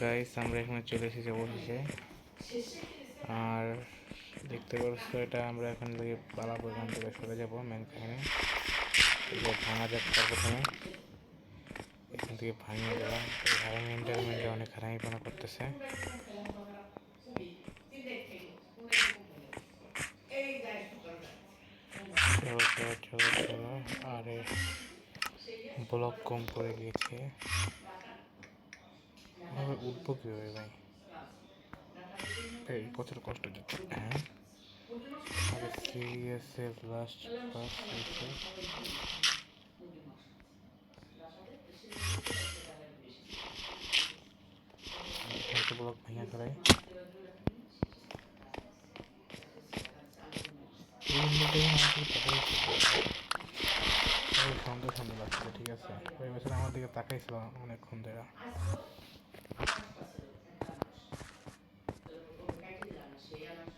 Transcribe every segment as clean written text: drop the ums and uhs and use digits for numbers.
Guys আমরা এখানে চলে এসেছি অবশেষে। আর দেখতে পাচ্ছ এটা আমরা এখান থেকে পালাবো, এখান থেকে সরে যাবো মেন কাহিনী। ভাঙা যাক তার প্রথমে এখান থেকে ভাঙিয়ে দিলাম। হারামি এন্টারমেন্টে অনেক হারামিপনা করতেছে। চলো চলো চলো চলো। আরে ব্লক কম পড়ে গিয়েছে, উঠবো কিভাবে ভাই? এই প্রচুর কষ্ট দিচ্ছে। হ্যাঁ আরে সিরিয়াসে লাস্ট পাস হয়েছে। ব্লক ভেঙে ফেলাই। সন্দেহ সন্দেহ লাগছিল, ঠিক আছে। ওই বছর আমার দিকে তাকাইছিল অনেকক্ষণ ধরে।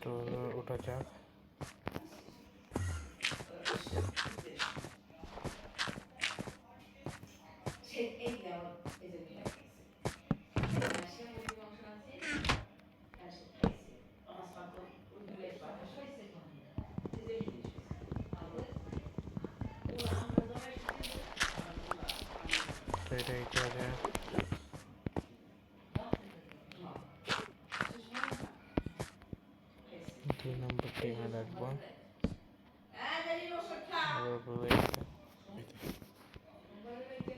তো ওটা যাক। তো এটাই করা যায়। দুই নম্বরটা এখানে রাখবো।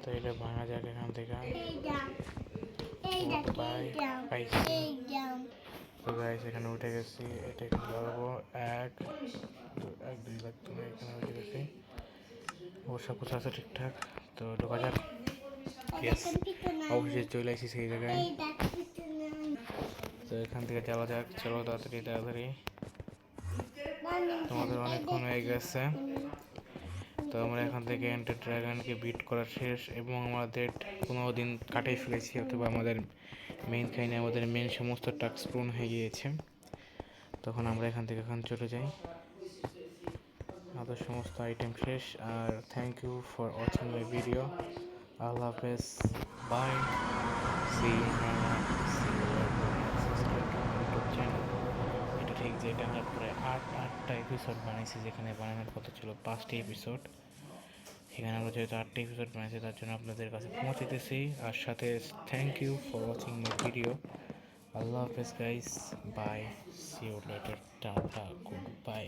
তো এটা ভাঙা যাক এখান থেকে। তো গাইস এখানে উঠে গেছি, এটা এখানে ধরবো। এক দুই লাগতো না, এখানে উঠে গেছি। ওর সব কিছু আছে ঠিকঠাক। তো ঢোকা যাক। অবশ্যই চলে আসি সেই জায়গায়। তো এখান থেকে যাওয়া যাক। চলো তাড়াতাড়ি তাড়াতাড়ি, তোমাদের অনেকক্ষণ হয়ে গেছে। তো আমরা এখান থেকে এন্টার ড্রাগনকে বিট করা শেষ এবং আমাদের 15 দিন কাটিয়ে ফেলেছি, অথবা আমাদের মেইন কাহিনী, আমাদের মেইন সমস্ত টাস্ক পূরণ হয়ে গিয়েছে। তখন আমরা এখান থেকে চলে যাই। আমাদের সমস্ত আইটেম শেষ। আর thank you for watching my video. আল্লাহ হাফেজ, বাই, সি ইউ। এটা ঠিক যে এটা আমরা প্রায় আটটা এপিসোড বানিয়েছি, যেখানে বানানোর কথা ছিল 5টি এপিসোড। এখানে আমরা যেহেতু 8টি এপিসোড বানিয়েছি, তার জন্য আপনাদের কাছে পৌঁছাইতেছি। আর সাথে thank you for watching my video. আল্লাহ হাফেজ guys, bye, see you later, tata, good bye.